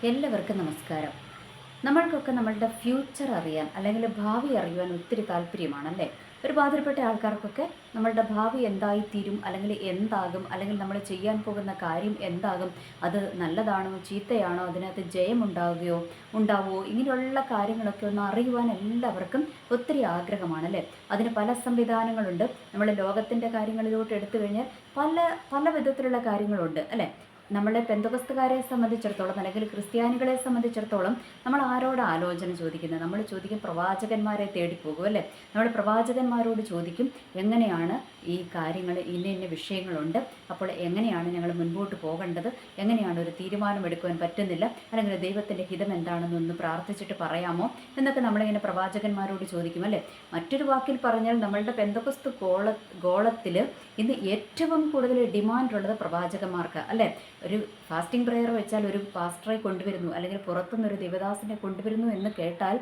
എല്ലാവർക്കും നമസ്കാരം. നമ്മൾക്കൊക്കെ നമ്മളുടെ ഫ്യൂച്ചർ അറിയാൻ അല്ലെങ്കിൽ ഭാവി അറിയുവാൻ ഒത്തിരി താല്പര്യമാണല്ലേ. ഒരുമാതിരിപ്പെട്ട ആൾക്കാർക്കൊക്കെ നമ്മളുടെ ഭാവി എന്തായിത്തീരും, അല്ലെങ്കിൽ എന്താകും, അല്ലെങ്കിൽ നമ്മൾ ചെയ്യാൻ പോകുന്ന കാര്യം എന്താകും, അത് നല്ലതാണോ ചീത്തയാണോ, അതിനകത്ത് ജയമുണ്ടാവുകയോ ഉണ്ടാവുമോ, ഇങ്ങനെയുള്ള കാര്യങ്ങളൊക്കെ ഒന്ന് അറിയുവാൻ എല്ലാവർക്കും ഒത്തിരി ആഗ്രഹമാണല്ലേ. അതിന് പല സംവിധാനങ്ങളുണ്ട്. നമ്മൾ ലോകത്തിൻ്റെ കാര്യങ്ങളിലോട്ട് എടുത്തു കഴിഞ്ഞാൽ പല പല വിധത്തിലുള്ള കാര്യങ്ങളുണ്ട് അല്ലേ. നമ്മളെ പെന്തക്കോസ്തുകാരെ സംബന്ധിച്ചിടത്തോളം അല്ലെങ്കിൽ ക്രിസ്ത്യാനികളെ സംബന്ധിച്ചിടത്തോളം നമ്മൾ ആരോട് ആലോചന ചോദിക്കുന്നത്? നമ്മൾ ചോദിക്കും പ്രവാചകന്മാരെ തേടിപ്പോകും അല്ലേ. നമ്മൾ പ്രവാചകന്മാരോട് ചോദിക്കും എങ്ങനെയാണ് ഈ കാര്യങ്ങൾ, ഇന്ന ഇന്ന വിഷയങ്ങളുണ്ട്, അപ്പോൾ എങ്ങനെയാണ് ഞങ്ങൾ മുൻപോട്ട് പോകേണ്ടത്, എങ്ങനെയാണ് ഒരു തീരുമാനമെടുക്കുവാൻ പറ്റുന്നില്ല, അല്ലെങ്കിൽ ദൈവത്തിൻ്റെ ഹിതം എന്താണെന്നൊന്ന് പ്രാർത്ഥിച്ചിട്ട് പറയാമോ എന്നൊക്കെ നമ്മളിങ്ങനെ പ്രവാചകന്മാരോട് ചോദിക്കും അല്ലേ. മറ്റൊരു വാക്കിൽ പറഞ്ഞാൽ നമ്മളുടെ പെന്തക്കോസ്തു ഗോളത്തിൽ ഇന്ന് ഏറ്റവും കൂടുതൽ ഡിമാൻഡുള്ളത് പ്രവാചകന്മാർക്ക് അല്ലേ. ഒരു ഫാസ്റ്റിംഗ് പ്രെയർ വെച്ചാൽ ഒരു പാസ്റ്ററെ കൊണ്ടുവരുന്നു, അല്ലെങ്കിൽ പുറത്തുനിന്നൊരു ദേവദാസിനെ കൊണ്ടുവരുന്നു എന്ന് കേട്ടാൽ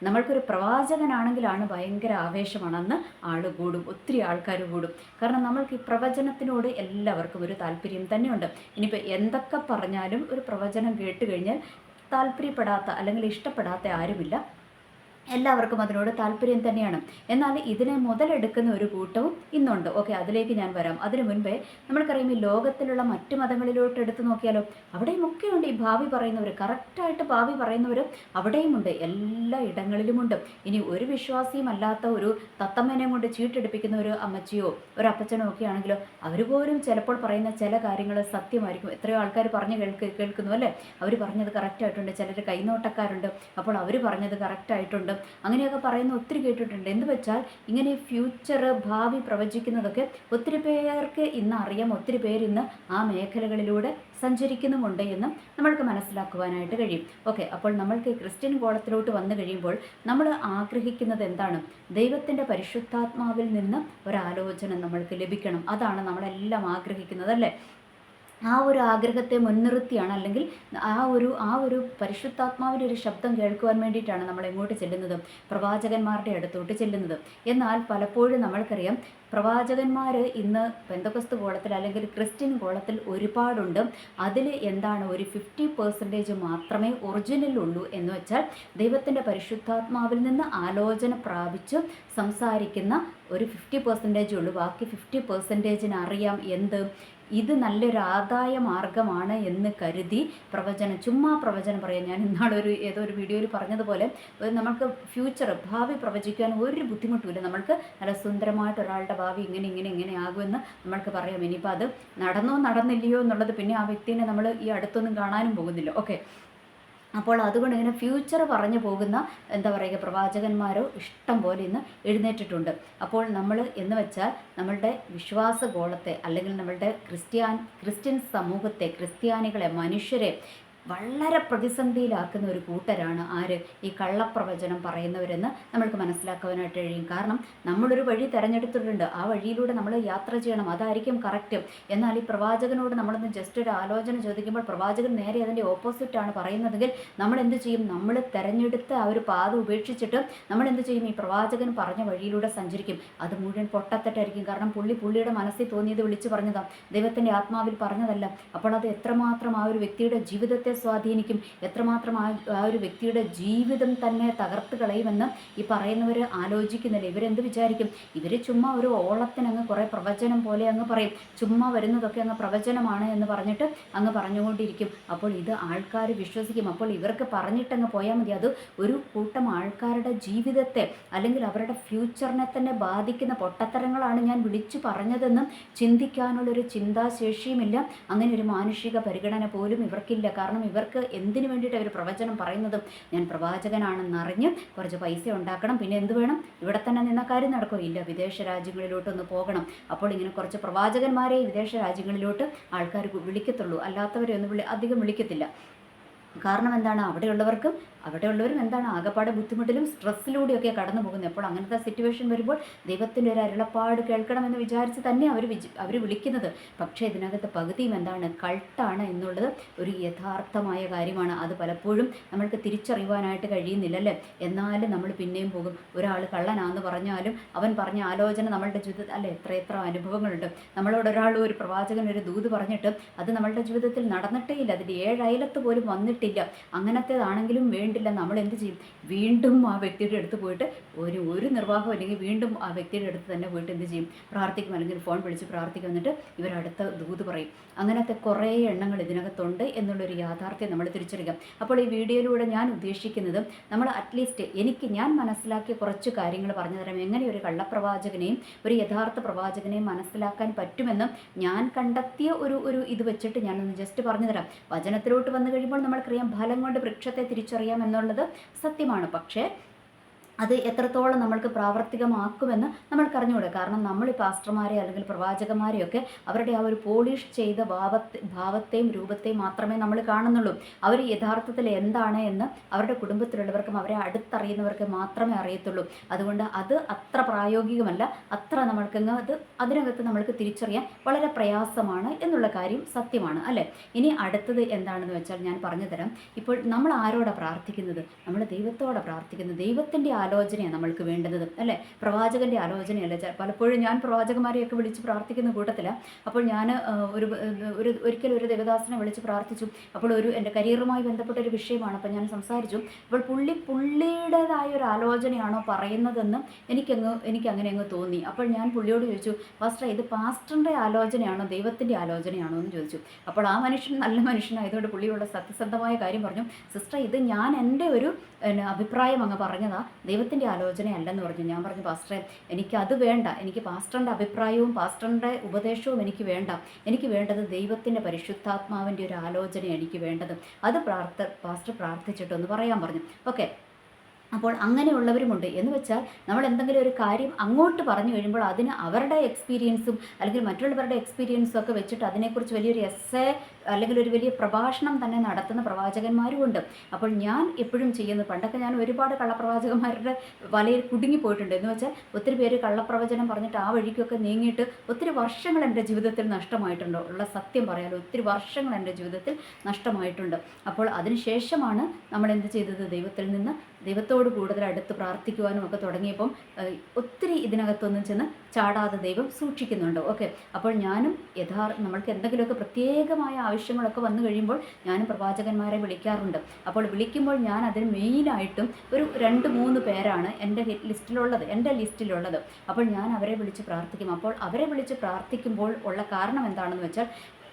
നമ്മൾക്കൊരു പ്രവാചകനാണെങ്കിലാണ് ഭയങ്കര ആവേശമാണ്. അന്ന് ആൾ കൂടും, ഒത്തിരി ആൾക്കാർ കൂടും. കാരണം നമ്മൾക്ക് ഈ പ്രവചനത്തിനോട് എല്ലാവർക്കും ഒരു താല്പര്യം തന്നെയുണ്ട്. ഇനിയിപ്പോൾ എന്തൊക്കെ പറഞ്ഞാലും ഒരു പ്രവചനം കേട്ട് കഴിഞ്ഞാൽ താല്പര്യപ്പെടാത്ത അല്ലെങ്കിൽ ഇഷ്ടപ്പെടാത്ത ആരുമില്ല. എല്ലാവർക്കും അതിനോട് താല്പര്യം തന്നെയാണ്. എന്നാൽ ഇതിനെ മുതലെടുക്കുന്ന ഒരു കൂട്ടവും ഇന്നുണ്ട്. ഓക്കെ, അതിലേക്ക് ഞാൻ വരാം. അതിനു മുൻപേ നമ്മൾക്കറിയാം ഈ ലോകത്തിലുള്ള മറ്റു മതങ്ങളിലോട്ട് എടുത്തു നോക്കിയാലോ, അവിടെയും ഒക്കെയുണ്ട് ഈ ഭാവി പറയുന്നവർ. കറക്റ്റായിട്ട് ഭാവി പറയുന്നവർ അവിടെയുമുണ്ട്, എല്ലാ ഇടങ്ങളിലുമുണ്ട്. ഇനി ഒരു വിശ്വാസിയും അല്ലാത്ത ഒരു തത്തമ്മനെ കൊണ്ട് ചീട്ടെടുപ്പിക്കുന്ന ഒരു അമ്മച്ചിയോ ഒരു അപ്പച്ചനോ ഒക്കെ ആണെങ്കിലോ അവർ പോലും ചിലപ്പോൾ പറയുന്ന ചില കാര്യങ്ങൾ സത്യമായിരിക്കും. എത്രയോ ആൾക്കാർ പറഞ്ഞ് കേൾക്കുന്നു അല്ലേ. അവർ പറഞ്ഞത് കറക്റ്റായിട്ടുണ്ട്. ചിലർ കൈനോട്ടക്കാരുണ്ട്, അപ്പോൾ അവർ പറഞ്ഞത് കറക്റ്റായിട്ടുണ്ട്. അങ്ങനെയൊക്കെ പറയുന്ന ഒത്തിരി കേട്ടിട്ടുണ്ട്. എന്ന് വെച്ചാൽ ഇങ്ങനെ ഫ്യൂച്ചർ, ഭാവി പ്രവചിക്കുന്നതൊക്കെ ഒത്തിരി പേർക്ക് ഇന്ന് അറിയാം. ഒത്തിരി പേര് ഇന്ന് ആ മേഖലകളിലൂടെ സഞ്ചരിക്കുന്നുമുണ്ട് എന്ന് നമ്മൾക്ക് മനസ്സിലാക്കുവാനായിട്ട് കഴിയും. ഓക്കെ, അപ്പോൾ നമ്മൾക്ക് ക്രിസ്ത്യൻ കോളത്തിലോട്ട് വന്നു കഴിയുമ്പോൾ നമ്മൾ ആഗ്രഹിക്കുന്നത് എന്താണ്? ദൈവത്തിൻ്റെ പരിശുദ്ധാത്മാവിൽ നിന്ന് ഒരാലോചന നമ്മൾക്ക് ലഭിക്കണം. അതാണ് നമ്മളെല്ലാം ആഗ്രഹിക്കുന്നത് അല്ലേ. ആ ഒരു ആഗ്രഹത്തെ മുൻനിർത്തിയാണ്, അല്ലെങ്കിൽ ആ ഒരു പരിശുദ്ധാത്മാവിൻ്റെ ഒരു ശബ്ദം കേൾക്കുവാൻ വേണ്ടിയിട്ടാണ് നമ്മൾ എങ്ങോട്ട് ചെല്ലുന്നത്? പ്രവാചകന്മാരുടെ അടുത്തോട്ട് ചെല്ലുന്നത്. എന്നാൽ പലപ്പോഴും നമ്മൾക്കറിയാം പ്രവാചകന്മാർ ഇന്ന് പെന്തക്കോസ്തു കോളത്തിൽ അല്ലെങ്കിൽ ക്രിസ്ത്യൻ കോളത്തിൽ ഒരുപാടുണ്ട്. അതിൽ എന്താണ്, ഒരു 50% മാത്രമേ ഒറിജിനലുള്ളൂ. എന്ന് വെച്ചാൽ ദൈവത്തിൻ്റെ പരിശുദ്ധാത്മാവിൽ നിന്ന് ആലോചന പ്രാപിച്ച് സംസാരിക്കുന്ന ഒരു 50% ഉള്ളൂ. ബാക്കി 50% അറിയാം എന്ത്, ഇത് നല്ലൊരു ആദായ മാർഗമാണ് എന്ന് കരുതി ചുമ്മാ പ്രവചനം പറയാം. ഞാൻ ഇന്നാളൊരു ഏതോ ഒരു വീഡിയോയിൽ പറഞ്ഞതുപോലെ നമുക്ക് ഫ്യൂച്ചർ, ഭാവി പ്രവചിക്കാൻ ഒരു ബുദ്ധിമുട്ടുമില്ല. നമ്മൾക്ക് നല്ല സുന്ദരമായിട്ട് ഒരാളുടെ ഭാവി ഇങ്ങനെ ആകുമെന്ന് നമ്മൾക്ക് പറയാം. ഇനിയിപ്പോൾ അത് നടന്നോ നടന്നില്ലയോ എന്നുള്ളത് പിന്നെ ആ വ്യക്തിനെ നമ്മൾ ഈ അടുത്തൊന്നും കാണാനും പോകുന്നില്ല. ഓക്കെ, അപ്പോൾ അതുകൊണ്ട് ഇങ്ങനെ ഫ്യൂച്ചർ പറഞ്ഞു പോകുന്ന എന്താ പറയുക പ്രവാചകന്മാരോ ഇഷ്ടം പോലെ ഇന്ന് എഴുന്നേറ്റിട്ടുണ്ട്. അപ്പോൾ നമ്മൾ എന്ന് വെച്ചാൽ നമ്മളുടെ വിശ്വാസഗോളത്തെ അല്ലെങ്കിൽ നമ്മളുടെ ക്രിസ്ത്യൻ സമൂഹത്തെ, ക്രിസ്ത്യാനികളെ, മനുഷ്യരെ വളരെ പ്രതിസന്ധിയിലാക്കുന്ന ഒരു കൂട്ടരാണ് ആര്? ഈ കള്ളപ്രവചനം പറയുന്നവരെന്ന് നമ്മൾക്ക് മനസ്സിലാക്കുവാനായിട്ട് കഴിയും. കാരണം നമ്മളൊരു വഴി തിരഞ്ഞെടുത്തിട്ടുണ്ട്, ആ വഴിയിലൂടെ നമ്മൾ യാത്ര ചെയ്യണം, അതായിരിക്കും കറക്റ്റ്. എന്നാൽ ഈ പ്രവാചകനോട് നമ്മളൊന്ന് ജസ്റ്റ് ഒരു ആലോചന ചോദിക്കുമ്പോൾ പ്രവാചകൻ നേരെ അതിൻ്റെ ഓപ്പോസിറ്റാണ് പറയുന്നതെങ്കിൽ നമ്മൾ എന്ത് ചെയ്യും? നമ്മൾ തിരഞ്ഞെടുത്ത ആ ഒരു പാത ഉപേക്ഷിച്ചിട്ട് നമ്മൾ എന്ത് ചെയ്യും? ഈ പ്രവാചകൻ പറഞ്ഞ വഴിയിലൂടെ സഞ്ചരിക്കും. അത് മുഴുവൻ പൊട്ടത്തെറ്റായിരിക്കും. കാരണം പുള്ളിയുടെ മനസ്സിൽ തോന്നിയത് വിളിച്ചു പറഞ്ഞതാണ്, ദൈവത്തിൻ്റെ ആത്മാവിൽ പറഞ്ഞതല്ല. അപ്പോൾ അത് എത്രമാത്രം ആ ഒരു വ്യക്തിയുടെ ജീവിതത്തെ സ്വാധീനിക്കും, എത്രമാത്രം ആ ഒരു വ്യക്തിയുടെ ജീവിതം തന്നെ തകർത്ത് കളയുമെന്ന് ഈ പറയുന്നവർ ആലോചിക്കുന്നില്ല. ഇവരെന്ത് വിചാരിക്കും? ഇവർ ചുമ്മാ ഒരു ഓളത്തിനങ്ങ് കുറേ പ്രവചനം പോലെ അങ്ങ് പറയും. ചുമ്മാ വരുന്നതൊക്കെ അങ്ങ് പ്രവചനമാണ് എന്ന് പറഞ്ഞിട്ട് അങ്ങ് പറഞ്ഞുകൊണ്ടിരിക്കും. അപ്പോൾ ഇത് ആൾക്കാർ വിശ്വസിക്കും. അപ്പോൾ ഇവർക്ക് പറഞ്ഞിട്ടങ്ങ് പോയാൽ മതി. അത് ഒരു കൂട്ടം ആൾക്കാരുടെ ജീവിതത്തെ അല്ലെങ്കിൽ അവരുടെ ഫ്യൂച്ചറിനെ തന്നെ ബാധിക്കുന്ന പൊട്ടത്തരങ്ങളാണ് ഞാൻ വിളിച്ചു പറഞ്ഞതെന്നും ചിന്തിക്കാനുള്ളൊരു ചിന്താശേഷിയുമില്ല. അങ്ങനെ ഒരു മാനുഷിക പരിഗണന പോലും ഇവർക്കില്ല. കാരണം ഇവർക്ക് എന്തിനു വേണ്ടിയിട്ട് അവർ പ്രവചനം പറയുന്നത്? ഞാൻ പ്രവാചകനാണെന്നറിഞ്ഞ് കുറച്ച് പൈസ ഉണ്ടാക്കണം, പിന്നെ എന്ത് വേണം? ഇവിടെ തന്നെ നിന്ന കാര്യം നടക്കുമോ? ഇല്ല, വിദേശ രാജ്യങ്ങളിലോട്ടൊന്ന് പോകണം. അപ്പോൾ ഇങ്ങനെ കുറച്ച് പ്രവാചകന്മാരെ വിദേശ രാജ്യങ്ങളിലോട്ട് ആൾക്കാർ വിളിക്കത്തുള്ളൂ, അല്ലാത്തവരെ ഒന്നും അധികം വിളിക്കത്തില്ല. കാരണം എന്താണ്? അവിടെയുള്ളവർക്കും അവിടെയുള്ളവരും എന്താണ് ആകപ്പാടെ ബുദ്ധിമുട്ടിലും സ്ട്രെസ്സിലൂടെയൊക്കെ കടന്നു പോകുന്നത്. അപ്പോൾ അങ്ങനത്തെ സിറ്റുവേഷൻ വരുമ്പോൾ ദൈവത്തിൻ്റെ ഒരു അരുളപ്പാട് കേൾക്കണമെന്ന് വിചാരിച്ച് തന്നെ അവർ വിളിക്കുന്നത്. പക്ഷേ ഇതിനകത്ത് പകുതിയും എന്താണ്, കൾട്ടാണ് എന്നുള്ളത് ഒരു യഥാർത്ഥമായ കാര്യമാണ്. അത് പലപ്പോഴും നമ്മൾക്ക് തിരിച്ചറിയുവാനായിട്ട് കഴിയുന്നില്ലല്ലേ. എന്നാലും നമ്മൾ പിന്നെയും പോകും. ഒരാൾ കള്ളനാന്ന് പറഞ്ഞാലും അവൻ പറഞ്ഞ ആലോചന നമ്മളുടെ ജീവിതത്തിൽ അല്ലെ, എത്ര അനുഭവങ്ങളുണ്ട്. നമ്മളോട് ഒരാൾ, ഒരു പ്രവാചകൻ ഒരു ദൂത് പറഞ്ഞിട്ട് അത് നമ്മളുടെ ജീവിതത്തിൽ നടന്നിട്ടേ ഇല്ല, അതിൻ്റെ 7 അയലത്ത് പോലും വന്നിട്ടില്ല. അങ്ങനത്തേതാണെങ്കിലും വേണ്ടില്ല, നമ്മൾ എന്ത് ചെയ്യും? വീണ്ടും ആ വ്യക്തിയുടെ അടുത്ത് പോയിട്ട് ഒരു നിർവാഹം അല്ലെങ്കിൽ വീണ്ടും ആ വ്യക്തിയുടെ അടുത്ത് തന്നെ പോയിട്ട് എന്ത് ചെയ്യും? പ്രാർത്ഥിക്കും, അല്ലെങ്കിൽ ഫോൺ വിളിച്ച് പ്രാർത്ഥിക്കും. എന്നിട്ട് ഇവരടുത്ത ദൂത് പറയും. അങ്ങനത്തെ കുറേ എണ്ണങ്ങൾ ഇതിനകത്തുണ്ട് എന്നുള്ളൊരു യാഥാർത്ഥ്യം നമ്മൾ തിരിച്ചറിയുക. അപ്പോൾ ഈ വീഡിയോയിലൂടെ ഞാൻ ഉദ്ദേശിക്കുന്നത്, നമ്മൾ അറ്റ്ലീസ്റ്റ് ഞാൻ മനസ്സിലാക്കിയ കുറച്ച് കാര്യങ്ങൾ പറഞ്ഞു തരാം. എങ്ങനെ ഒരു കള്ളപ്രവാചകനെയും ഒരു യഥാർത്ഥ പ്രവാചകനെയും മനസ്സിലാക്കാൻ പറ്റുമെന്ന് ഞാൻ കണ്ടെത്തിയ ഒരു ഇത് വെച്ചിട്ട് ഞാനൊന്ന് ജസ്റ്റ് പറഞ്ഞു തരാം. വചനത്തിലോട്ട് വന്നു കഴിയുമ്പോൾ നമ്മൾക്കറിയാം, ഫലം കൊണ്ട് വൃക്ഷത്തെ തിരിച്ചറിയാം എന്നുള്ളത് സത്യമാണ്. പക്ഷേ അത് എത്രത്തോളം നമ്മൾക്ക് പ്രാവർത്തികമാക്കുമെന്ന് നമ്മൾക്കറിഞ്ഞുകൂടെ. കാരണം നമ്മൾ ഈ പാസ്റ്റർമാരെ അല്ലെങ്കിൽ പ്രവാചകന്മാരെയൊക്കെ അവരുടെ ആ ഒരു പോളിഷ് ചെയ്ത ഭാവത്തെയും രൂപത്തെയും മാത്രമേ നമ്മൾ കാണുന്നുള്ളൂ. അവർ യഥാർത്ഥത്തിൽ എന്താണ് എന്ന് അവരുടെ കുടുംബത്തിലുള്ളവർക്കും അവരെ അടുത്തറിയുന്നവർക്ക് മാത്രമേ അറിയത്തുള്ളൂ. അതുകൊണ്ട് അത് അത്ര പ്രായോഗികമല്ല, അത്ര അതിനകത്ത് നമ്മൾക്ക് തിരിച്ചറിയാൻ വളരെ പ്രയാസമാണ് എന്നുള്ള കാര്യം സത്യമാണ് അല്ലേ. ഇനി അടുത്തത് എന്താണെന്ന് വെച്ചാൽ ഞാൻ പറഞ്ഞു തരാം. ഇപ്പോൾ നമ്മൾ ആരോടാണ് പ്രാർത്ഥിക്കുന്നത്? നമ്മൾ ദൈവത്തോടാണ് പ്രാർത്ഥിക്കുന്നത്. ദൈവത്തിൻ്റെ ആലോചനയാണ് നമ്മൾക്ക് വേണ്ടുന്നത് അല്ലേ, പ്രവാചകൻ്റെ ആലോചനയല്ല. പലപ്പോഴും ഞാൻ പ്രവാചകന്മാരെയൊക്കെ വിളിച്ച് പ്രാർത്ഥിക്കുന്ന കൂട്ടത്തിലാണ്. അപ്പോൾ ഞാൻ ഒരിക്കലും ഒരു ദേവദാസനെ വിളിച്ച് പ്രാർത്ഥിച്ചു. അപ്പോൾ എൻ്റെ കരിയറുമായി ബന്ധപ്പെട്ട ഒരു വിഷയമാണ്. അപ്പോൾ ഞാൻ സംസാരിച്ചു. അപ്പോൾ പുള്ളിയുടേതായ ഒരു ആലോചനയാണോ പറയുന്നതെന്ന് എനിക്ക് അങ്ങനെ അങ്ങ് തോന്നി. അപ്പോൾ ഞാൻ പുള്ളിയോട് ചോദിച്ചു, പാസ്റ്റർ ഇത് പാസ്റ്ററിൻ്റെ ആലോചനയാണോ ദൈവത്തിൻ്റെ ആലോചനയാണോ എന്ന് ചോദിച്ചു. അപ്പോൾ ആ മനുഷ്യൻ നല്ല മനുഷ്യനായതുകൊണ്ട് പുള്ളിയുള്ള സത്യസന്ധമായ കാര്യം പറഞ്ഞു, സിസ്റ്റർ ഇത് ഞാൻ എൻ്റെ ഒരു അഭിപ്രായം അങ്ങ് പറഞ്ഞതാ, ദൈവത്തിൻ്റെ ആലോചനയല്ലെന്ന് പറഞ്ഞു. ഞാൻ പറഞ്ഞു, പാസ്റ്ററെ എനിക്കത് വേണ്ട, എനിക്ക് പാസ്റ്ററിൻ്റെ അഭിപ്രായവും പാസ്റ്ററിൻ്റെ ഉപദേശവും എനിക്ക് വേണ്ട. എനിക്ക് വേണ്ടത് ദൈവത്തിൻ്റെ പരിശുദ്ധാത്മാവിൻ്റെ ഒരു ആലോചന എനിക്ക് വേണ്ടത്. അത് പാസ്റ്റർ പ്രാർത്ഥിച്ചിട്ടൊന്ന് പറയാൻ പറഞ്ഞു. ഓക്കെ, അപ്പോൾ അങ്ങനെയുള്ളവരുമുണ്ട്. എന്ന് വെച്ചാൽ നമ്മൾ എന്തെങ്കിലും ഒരു കാര്യം അങ്ങോട്ട് പറഞ്ഞു കഴിയുമ്പോൾ അതിന് അവരുടെ എക്സ്പീരിയൻസും അല്ലെങ്കിൽ മറ്റുള്ളവരുടെ എക്സ്പീരിയൻസും ഒക്കെ വെച്ചിട്ട് അതിനെക്കുറിച്ച് വലിയൊരു എസ്സേ അല്ലെങ്കിൽ ഒരു വലിയ പ്രഭാഷണം തന്നെ നടത്തുന്ന പ്രവാചകന്മാരുമുണ്ട്. അപ്പോൾ ഞാൻ എപ്പോഴും ചെയ്യുന്നത്, പണ്ടൊക്കെ ഞാൻ ഒരുപാട് കള്ളപ്രവാചകന്മാരുടെ വലയിൽ കുടുങ്ങിപ്പോയിട്ടുണ്ട്. എന്ന് വെച്ചാൽ ഒത്തിരി പേര് കള്ളപ്രവചനം പറഞ്ഞിട്ട് ആ വഴിക്കൊക്കെ നീങ്ങിയിട്ട് ഒത്തിരി വർഷങ്ങൾ എൻ്റെ ജീവിതത്തിൽ നഷ്ടമായിട്ടുണ്ട്. ഉള്ള സത്യം പറയാലോ, ഒത്തിരി വർഷങ്ങൾ എൻ്റെ ജീവിതത്തിൽ നഷ്ടമായിട്ടുണ്ട്. അപ്പോൾ അതിനുശേഷമാണ് നമ്മൾ എന്ത് ചെയ്തത്? ദൈവത്തോട് കൂടുതൽ അടുത്ത് പ്രാർത്ഥിക്കുവാനും ഒക്കെ തുടങ്ങിയപ്പം ഒത്തിരി ഇതിനകത്തൊന്നും ചെന്ന് ചാടാതെ ദൈവം സൂക്ഷിക്കുന്നുണ്ട്. ഓക്കെ, അപ്പോൾ ഞാനും നമ്മൾക്ക് എന്തെങ്കിലുമൊക്കെ പ്രത്യേകമായ ആവശ്യങ്ങളൊക്കെ വന്നു കഴിയുമ്പോൾ ഞാനും പ്രവാചകന്മാരെ വിളിക്കാറുണ്ട്. അപ്പോൾ വിളിക്കുമ്പോൾ ഞാൻ അതിന് മെയിനായിട്ടും ഒരു 2-3 പേരാണ് എൻ്റെ ലിസ്റ്റിലുള്ളത്. അപ്പോൾ ഞാൻ അവരെ വിളിച്ച് പ്രാർത്ഥിക്കും. അപ്പോൾ അവരെ വിളിച്ച് പ്രാർത്ഥിക്കുമ്പോൾ ഉള്ള കാരണം എന്താണെന്ന് വെച്ചാൽ,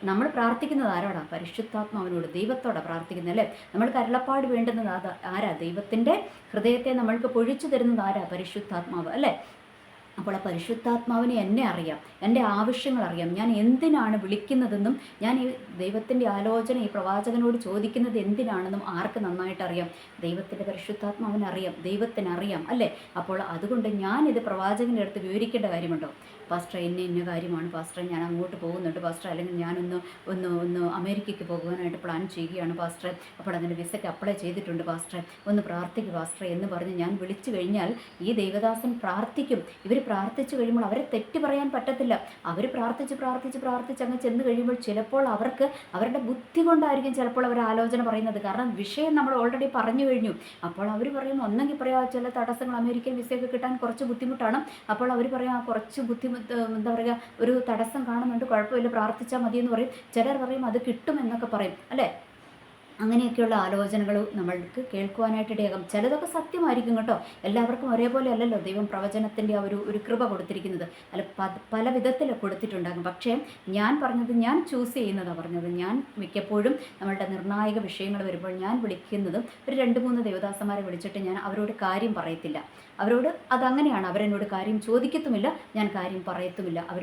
നമ്മൾ പ്രാർത്ഥിക്കുന്നത് ആരോടാ? പരിശുദ്ധാത്മാവിനോട്, ദൈവത്തോടാണ് പ്രാർത്ഥിക്കുന്നത് അല്ലേ. നമ്മൾക്ക് അരുളപ്പാട് വേണ്ടുന്നത് ആരാ? ദൈവത്തിൻ്റെ ഹൃദയത്തെ നമ്മൾക്ക് പൊഴിച്ചു തരുന്നത് ആരാ? പരിശുദ്ധാത്മാവ് അല്ലേ. അപ്പോൾ ആ പരിശുദ്ധാത്മാവിനെ എന്നെ അറിയാം, എൻ്റെ ആവശ്യങ്ങൾ അറിയാം, ഞാൻ എന്തിനാണ് വിളിക്കുന്നതെന്നും ഞാൻ ഈ ദൈവത്തിൻ്റെ ആലോചന ഈ പ്രവാചകനോട് ചോദിക്കുന്നത് എന്തിനാണെന്നും ആർക്ക് നന്നായിട്ട് അറിയാം? ദൈവത്തിൻ്റെ പരിശുദ്ധാത്മാവിനറിയാം, ദൈവത്തിനറിയാം അല്ലേ. അപ്പോൾ അതുകൊണ്ട് ഞാനിത് പ്രവാചകൻ്റെ അടുത്ത് വിവരിക്കേണ്ട കാര്യമുണ്ടോ? പാസ്റ്റർ ഇന്ന കാര്യമാണ് പാസ്റ്റർ, ഞാൻ അങ്ങോട്ട് പോകുന്നുണ്ട് പാസ്റ്റർ, അല്ലെങ്കിൽ ഞാനൊന്ന് അമേരിക്കയ്ക്ക് പോകുവാനായിട്ട് പ്ലാൻ ചെയ്യുകയാണ് പാസ്റ്റർ, അപ്പോൾ അതിൻ്റെ വിസയ്ക്ക് അപ്ലൈ ചെയ്തിട്ടുണ്ട് പാസ്റ്റർ, ഒന്ന് പ്രാർത്ഥിക്കും പാസ്റ്റർ എന്ന് പറഞ്ഞ് ഞാൻ വിളിച്ചു കഴിഞ്ഞാൽ ഈ ദൈവദാസൻ പ്രാർത്ഥിക്കും. ഇവർ പ്രാർത്ഥിച്ചു കഴിയുമ്പോൾ അവരെ തെറ്റ് പറയാൻ പറ്റത്തില്ല. അവർ പ്രാർത്ഥിച്ച് അങ്ങ് ചെന്ന് കഴിയുമ്പോൾ ചിലപ്പോൾ അവർക്ക് അവരുടെ ബുദ്ധി കൊണ്ടായിരിക്കും ചിലപ്പോൾ അവർ ആലോചന പറയുന്നത്. കാരണം വിഷയം നമ്മൾ ഓൾറെഡി പറഞ്ഞു കഴിഞ്ഞു. അപ്പോൾ അവർ പറയും, ഒന്നെങ്കിൽ പറയാം ചില തടസ്സങ്ങൾ, അമേരിക്കൻ വിസയൊക്കെ കിട്ടാൻ കുറച്ച് ബുദ്ധിമുട്ടാണ്. അപ്പോൾ അവർ പറയാം കുറച്ച് എന്താ പറയുക, ഒരു തടസ്സം കാണുന്നുണ്ട്, കുഴപ്പമില്ല പ്രാർത്ഥിച്ചാൽ മതിയെന്ന് പറയും. ചിലർ പറയും അത് കിട്ടുമെന്നൊക്കെ പറയും അല്ലേ. അങ്ങനെയൊക്കെയുള്ള ആലോചനകൾ നമ്മൾക്ക് കേൾക്കുവാനായിട്ട് ഇടയാകും. ചിലതൊക്കെ സത്യമായിരിക്കും കേട്ടോ, എല്ലാവർക്കും ഒരേപോലെ അല്ലല്ലോ ദൈവം പ്രവചനത്തിൻ്റെ ആ ഒരു കൃപ കൊടുത്തിരിക്കുന്നത്. അല്ല, പല വിധത്തിൽ കൊടുത്തിട്ടുണ്ടാകും. പക്ഷേ ഞാൻ പറഞ്ഞത്, ഞാൻ ചൂസ് ചെയ്യുന്നതാണ് പറഞ്ഞത്. ഞാൻ മിക്കപ്പോഴും നമ്മളുടെ നിർണായക വിഷയങ്ങൾ വരുമ്പോൾ ഞാൻ വിളിക്കുന്നതും ഒരു 2-3 ദേവദാസന്മാരെ വിളിച്ചിട്ട് ഞാൻ അവരോട് കാര്യം പറയത്തില്ല. അവരോട് അതങ്ങനെയാണ്, അവരെന്നോട് കാര്യം ചോദിക്കത്തുമില്ല, ഞാൻ കാര്യം പറയത്തുമില്ല. അവർ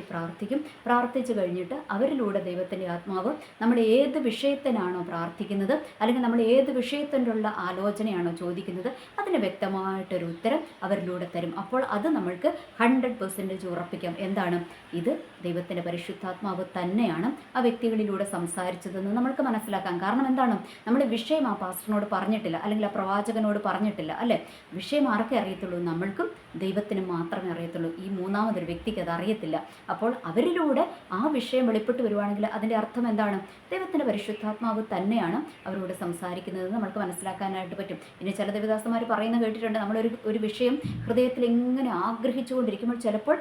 പ്രാർത്ഥിച്ചു കഴിഞ്ഞിട്ട് അവരിലൂടെ ദൈവത്തിൻ്റെ ആത്മാവ് നമ്മൾ ഏത് വിഷയത്തിനാണോ പ്രാർത്ഥിക്കുന്നത് അല്ലെങ്കിൽ നമ്മൾ ഏത് വിഷയത്തിലുള്ള ആലോചനയാണോ ചോദിക്കുന്നത് അതിന് വ്യക്തമായിട്ടൊരു ഉത്തരം അവരിലൂടെ തരും. അപ്പോൾ അത് നമ്മൾക്ക് 100% ഉറപ്പിക്കാം. എന്താണ് ഇത്? ദൈവത്തിൻ്റെ പരിശുദ്ധാത്മാവ് തന്നെയാണ് ആ വ്യക്തികളിലൂടെ സംസാരിച്ചതെന്ന് നമ്മൾക്ക് മനസ്സിലാക്കാം. കാരണം എന്താണ്, നമ്മൾ വിഷയം ആ പാസ്റ്ററിനോട് പറഞ്ഞിട്ടില്ല, അല്ലെങ്കിൽ ആ പ്രവാചകനോട് പറഞ്ഞിട്ടില്ല, അല്ലേ? വിഷയം ആർക്കേ അറിയത്തുള്ളൂ? നമ്മൾക്കും ദൈവത്തിനും മാത്രമേ അറിയത്തുള്ളൂ. ഈ മൂന്നാമതൊരു വ്യക്തിക്ക് അത് അറിയത്തില്ല. അപ്പോൾ അവരിലൂടെ ആ വിഷയം വെളിപ്പെട്ട് വരുവാണെങ്കിൽ അതിൻ്റെ അർത്ഥം എന്താണ്? ദൈവത്തിൻ്റെ പരിശുദ്ധാത്മാവ് തന്നെയാണ് അവരോട് സംസാരിക്കുന്നത് നമ്മൾക്ക് മനസ്സിലാക്കാനായിട്ട് പറ്റും. ഇനി ചില ദേവദാസന്മാർ പറയുന്നത് കേട്ടിട്ടുണ്ട്, നമ്മളൊരു വിഷയം ഹൃദയത്തിൽ എങ്ങനെ ആഗ്രഹിച്ചുകൊണ്ടിരിക്കുമ്പോൾ ചിലപ്പോൾ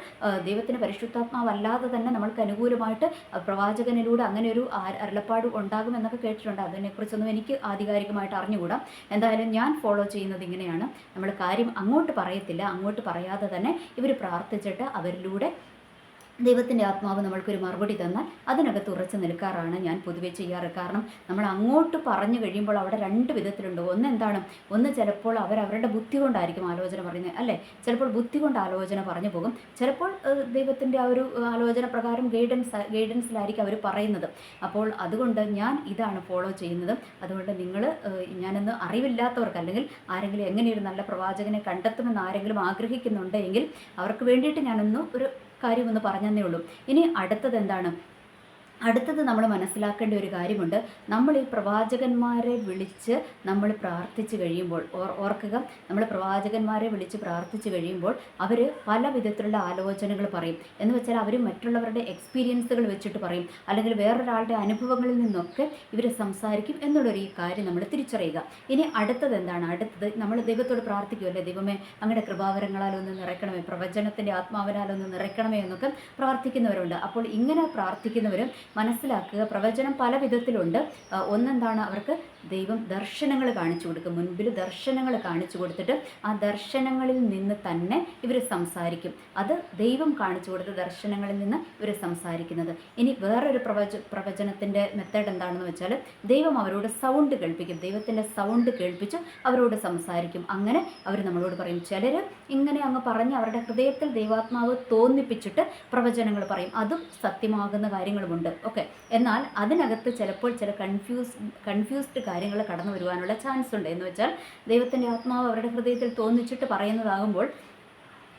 ദൈവത്തിൻ്റെ പരിശുദ്ധാത്മാവല്ലാതെ തന്നെ നമ്മൾക്ക് അനുകൂലമായിട്ട് പ്രവാചകനിലൂടെ അങ്ങനെ ഒരു അരുളപ്പാട് ഉണ്ടാകുമെന്നൊക്കെ കേട്ടിട്ടുണ്ട്. അതിനെക്കുറിച്ചൊന്നും എനിക്ക് ആധികാരികമായിട്ട് അറിഞ്ഞുകൂടാ. എന്തായാലും ഞാൻ ഫോളോ ചെയ്യുന്നത് ഇങ്ങനെയാണ്. നമ്മൾ കാര്യം അങ്ങോട്ട് പറയത്തില്ല, അങ്ങോട്ട് പറയാതെ തന്നെ ഇവർ പ്രാർത്ഥിച്ചിട്ട് അവരിലൂടെ ദൈവത്തിൻ്റെ ആത്മാവ് നമ്മൾക്കൊരു മറുപടി തന്നാൽ അതിനകത്ത് ഉറച്ചു നിൽക്കാറാണ് ഞാൻ പൊതുവെ ചെയ്യാറ്. കാരണം നമ്മൾ അങ്ങോട്ട് പറഞ്ഞു കഴിയുമ്പോൾ അവിടെ രണ്ട് വിധത്തിലുണ്ട്. ഒന്ന് ഒന്ന് ചിലപ്പോൾ അവരുടെ ബുദ്ധി കൊണ്ടായിരിക്കും ആലോചന പറയുന്നത്, അല്ലേ? ചിലപ്പോൾ ബുദ്ധി കൊണ്ട് ആലോചന പറഞ്ഞു പോകും. ചിലപ്പോൾ ദൈവത്തിൻ്റെ ആ ഒരു ആലോചന പ്രകാരം ഗൈഡൻസിലായിരിക്കും അവർ പറയുന്നത്. അപ്പോൾ അതുകൊണ്ട് ഞാൻ ഇതാണ് ഫോളോ ചെയ്യുന്നത്. അതുകൊണ്ട് ഞാനൊന്ന് അറിവില്ലാത്തവർക്ക്, അല്ലെങ്കിൽ ആരെങ്കിലും എങ്ങനെ ഒരു നല്ല പ്രവാചകനെ കണ്ടെത്തുമെന്ന് ആരെങ്കിലും ആഗ്രഹിക്കുന്നുണ്ടെങ്കിൽ അവർക്ക് വേണ്ടിയിട്ട് ഒരു കാര്യമൊന്ന് പറഞ്ഞതേ ഉള്ളൂ. ഇനി അടുത്തത് നമ്മൾ മനസ്സിലാക്കേണ്ട ഒരു കാര്യമുണ്ട്. നമ്മൾ ഈ പ്രവാചകന്മാരെ വിളിച്ച് നമ്മൾ പ്രാർത്ഥിച്ചു കഴിയുമ്പോൾ, ഓർക്കുക, നമ്മൾ പ്രവാചകന്മാരെ വിളിച്ച് പ്രാർത്ഥിച്ചു കഴിയുമ്പോൾ അവർ പല വിധത്തിലുള്ള ആലോചനകൾ പറയും. എന്ന് വെച്ചാൽ അവർ മറ്റുള്ളവരുടെ എക്സ്പീരിയൻസുകൾ വെച്ചിട്ട് പറയും, അല്ലെങ്കിൽ വേറൊരാളുടെ അനുഭവങ്ങളിൽ നിന്നൊക്കെ ഇവർ സംസാരിക്കും എന്നുള്ളൊരു ഈ കാര്യം നമ്മൾ തിരിച്ചറിയുക. ഇനി അടുത്തത് നമ്മൾ ദൈവത്തോട് പ്രാർത്ഥിക്കുമല്ലേ, ദൈവമേ അങ്ങയുടെ കൃപാവരങ്ങളാലൊന്ന് നിറയ്ക്കണമേ, പ്രവചനത്തിൻ്റെ ആത്മാവിനാലൊന്ന് നിറയ്ക്കണമേ എന്നൊക്കെ പ്രാർത്ഥിക്കുന്നവരുണ്ട്. അപ്പോൾ ഇങ്ങനെ പ്രാർത്ഥിക്കുന്നവരും മനസ്സിലാക്കുക, പ്രവചനം പല വിധത്തിലുണ്ട്. അവർക്ക് ദൈവം ദർശനങ്ങൾ കാണിച്ചു കൊടുക്കും. മുൻപിൽ ദർശനങ്ങൾ കാണിച്ചു കൊടുത്തിട്ട് ആ ദർശനങ്ങളിൽ നിന്ന് തന്നെ ഇവർ സംസാരിക്കും. അത് ദൈവം കാണിച്ചു കൊടുത്ത ദർശനങ്ങളിൽ നിന്ന് ഇവർ സംസാരിക്കുന്നത്. ഇനി വേറൊരു പ്രവചനത്തിൻ്റെ മെത്തേഡ് എന്താണെന്ന് വെച്ചാൽ ദൈവം അവരോട് സൗണ്ട് കേൾപ്പിക്കും. ദൈവത്തിൻ്റെ സൗണ്ട് കേൾപ്പിച്ച് അവരോട് സംസാരിക്കും. അങ്ങനെ അവർ നമ്മളോട് പറയും. ചിലർ ഇങ്ങനെ അങ്ങ് പറഞ്ഞ് അവരുടെ ഹൃദയത്തിൽ ദൈവാത്മാവ് തോന്നിപ്പിച്ചിട്ട് പ്രവചനങ്ങൾ പറയും. അതും സത്യമാകുന്ന കാര്യങ്ങളുമുണ്ട്. ഓക്കെ, എന്നാൽ അതിനകത്ത് ചിലപ്പോൾ ചില കൺഫ്യൂസ്ഡ് കാര്യങ്ങൾ കടന്നു വരുവാനുള്ള ചാൻസ് ഉണ്ട്. എന്ന് വെച്ചാൽ ദൈവത്തിൻ്റെ ആത്മാവ് അവരുടെ ഹൃദയത്തിൽ തോന്നിച്ചിട്ട് പറയുന്നതാകുമ്പോൾ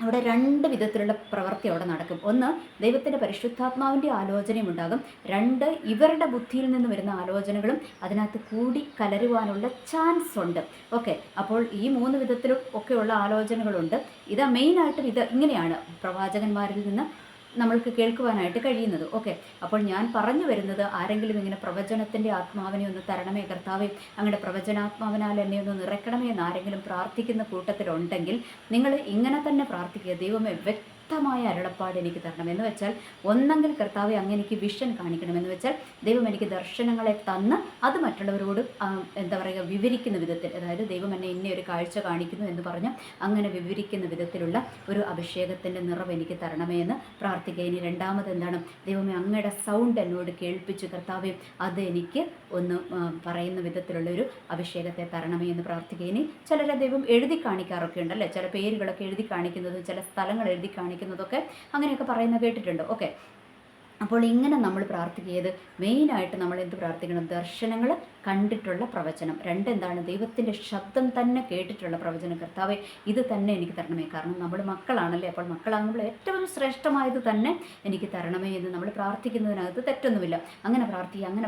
അവിടെ രണ്ട് വിധത്തിലുള്ള പ്രവൃത്തി അവിടെ നടക്കും. ഒന്ന്, ദൈവത്തിൻ്റെ പരിശുദ്ധാത്മാവിൻ്റെ ആലോചനയും ഉണ്ടാകും. രണ്ട്, ഇവരുടെ ബുദ്ധിയിൽ നിന്ന് വരുന്ന ആലോചനകളും അതിനകത്ത് കൂടി കലരുവാനുള്ള ചാൻസ് ഉണ്ട്. ഓക്കെ, അപ്പോൾ ഈ മൂന്ന് വിധത്തിലും ഒക്കെയുള്ള ആലോചനകളുണ്ട്. മെയിനായിട്ടും ഇങ്ങനെയാണ് പ്രവാചകന്മാരിൽ നിന്ന് നമ്മൾക്ക് കേൾക്കുവാനായിട്ട് കഴിയുന്നത്. ഓക്കെ, അപ്പോൾ ഞാൻ പറഞ്ഞു വരുന്നത്, ആരെങ്കിലും ഇങ്ങനെ പ്രവചനത്തിൻ്റെ ആത്മാവിനെ ഒന്ന് തരണമേ കർത്താവേ, അങ്ങയുടെ പ്രവചനാത്മാവിനാൽ എന്നെ ഒന്ന് നിറയ്ക്കണമേ എന്ന് ആരെങ്കിലും പ്രാർത്ഥിക്കുന്ന കൂട്ടത്തിലുണ്ടെങ്കിൽ നിങ്ങൾ ഇങ്ങനെ തന്നെ പ്രാർത്ഥിക്കുക. ദൈവമേ വ്യക്തമായ അരുളപ്പാട് എനിക്ക് തരണം. എന്ന് വെച്ചാൽ ഒന്നെങ്കിൽ കർത്താവെ അങ്ങ് എനിക്ക് വിഷൻ കാണിക്കണമെന്ന് വെച്ചാൽ ദൈവം എനിക്ക് ദർശനങ്ങളെ തന്ന് അത് മറ്റുള്ളവരോട് വിവരിക്കുന്ന വിധത്തിൽ, അതായത് ദൈവം എന്നെ ഇന്ന ഒരു കാഴ്ച കാണിക്കുന്നു എന്ന് പറഞ്ഞ് അങ്ങനെ വിവരിക്കുന്ന വിധത്തിലുള്ള ഒരു അഭിഷേകത്തിൻ്റെ നിറവ് എനിക്ക് തരണമേ എന്ന് പ്രാർത്ഥിക്കുക. ഇനി രണ്ടാമത് ദൈവമേ അങ്ങയുടെ സൗണ്ട് എന്നോട് കേൾപ്പിച്ചു കർത്താവെ അത് എനിക്ക് ഒന്ന് പറയുന്ന വിധത്തിലുള്ള ഒരു അഭിഷേകത്തെ തരണമേ എന്ന് പ്രാർത്ഥിക്കുക. ഇനി ചിലരെ ദൈവം എഴുതി കാണിക്കാറൊക്കെ ഉണ്ടല്ലേ, ചില പേരുകളൊക്കെ എഴുതി കാണിക്കുന്നതും ചില സ്ഥലങ്ങൾ എഴുതി കാണിക്കുന്നതൊക്കെ അങ്ങനെയൊക്കെ പറയുന്നത് കേട്ടിട്ടുണ്ട്. ഓക്കെ, അപ്പോൾ ഇങ്ങനെ നമ്മൾ പ്രാർത്ഥിക്കുന്നത് മെയിനായിട്ട് നമ്മൾ എന്ത് പ്രാർത്ഥിക്കണം? ദർശനങ്ങൾ കണ്ടിട്ടുള്ള പ്രവചനം. ദൈവത്തിൻ്റെ ശബ്ദം തന്നെ കേട്ടിട്ടുള്ള പ്രവചനം. കർത്താവെ ഇത് തന്നെ എനിക്ക് തരണമേ. കാരണം നമ്മൾ മക്കളാണല്ലേ, അപ്പോൾ മക്കളാകുമ്പോൾ ഏറ്റവും ശ്രേഷ്ഠമായത് തന്നെ എനിക്ക് തരണമേ എന്ന് നമ്മൾ പ്രാർത്ഥിക്കുന്നതിനകത്ത് തെറ്റൊന്നുമില്ല. അങ്ങനെ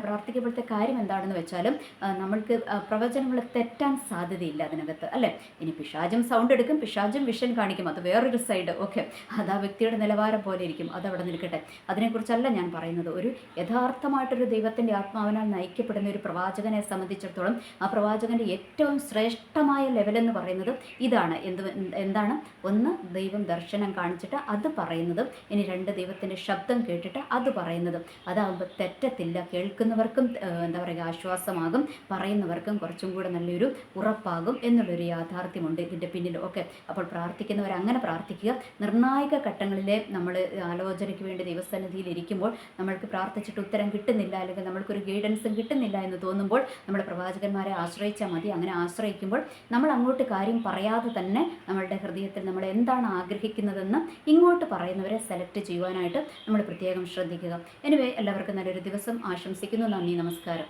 പ്രാർത്ഥിക്കുമ്പോഴത്തെ കാര്യം എന്താണെന്ന് വെച്ചാലും നമ്മൾക്ക് പ്രവചനങ്ങൾ തെറ്റാൻ സാധ്യതയില്ല അതിനകത്ത്, അല്ലേ? ഇനി പിശാചും സൗണ്ട് എടുക്കും, പിശാചും വിഷൻ കാണിക്കും, അത് വേറൊരു സൈഡ്. ഓക്കെ, അത് ആ വ്യക്തിയുടെ നിലവാരം പോലെ ഇരിക്കും, അതവിടെ നിൽക്കട്ടെ. അതിനെക്കുറിച്ചല്ല ഞാൻ പറയുന്നത്. ഒരു യഥാർത്ഥമായിട്ടൊരു ദൈവത്തിൻ്റെ ആത്മാവിനാൽ നയിക്കപ്പെടുന്ന ഒരു പ്രവാചകനെ സംബന്ധിച്ചിടത്തോളം ആ പ്രവാചകൻ്റെ ഏറ്റവും ശ്രേഷ്ഠമായ ലെവലെന്ന് പറയുന്നത് ഇതാണ്. എന്താണ്? ഒന്ന്, ദൈവം ദർശനം കാണിച്ചിട്ട് അത് പറയുന്നതും, ഇനി രണ്ട്, ദൈവത്തിൻ്റെ ശബ്ദം കേട്ടിട്ട് അത് പറയുന്നതും. അതാകുമ്പോൾ തെറ്റത്തില്ല. കേൾക്കുന്നവർക്കും ആശ്വാസമാകും, പറയുന്നവർക്കും കുറച്ചും കൂടെ നല്ലൊരു ഉറപ്പാകും എന്നുള്ളൊരു യാഥാർത്ഥ്യമുണ്ട് ഇതിൻ്റെ പിന്നിൽ. ഓക്കെ, അപ്പോൾ പ്രാർത്ഥിക്കുന്നവർ അങ്ങനെ പ്രാർത്ഥിക്കുക. നിർണായക ഘട്ടങ്ങളിലെ നമ്മൾ ആലോചനയ്ക്ക് വേണ്ടി ദൈവസന്നിധിയിൽ ഇരിക്കുമ്പോൾ നമ്മൾക്ക് പ്രാർത്ഥിച്ചിട്ട് ഉത്തരം കിട്ടുന്നില്ല, അല്ലെങ്കിൽ നമ്മൾക്കൊരു ഗൈഡൻസും കിട്ടുന്നില്ല എന്ന് തോന്നുമ്പോൾ നമ്മൾ പ്രവാചകന്മാരെ ആശ്രയിച്ചാൽ മതി. അങ്ങനെ ആശ്രയിക്കുമ്പോൾ നമ്മൾ അങ്ങോട്ട് കാര്യം പറയാതെ തന്നെ നമ്മളുടെ ഹൃദയത്തിൽ നമ്മൾ എന്താണ് ആഗ്രഹിക്കുന്നതെന്ന് ഇങ്ങോട്ട് പറയുന്നവരെ സെലക്ട് ചെയ്യുവാനായിട്ട് നമ്മൾ പ്രത്യേകം ശ്രദ്ധിക്കുക. എനിവേ, എല്ലാവർക്കും നല്ലൊരു ദിവസം ആശംസിക്കുന്നു. നന്ദി, നമസ്കാരം.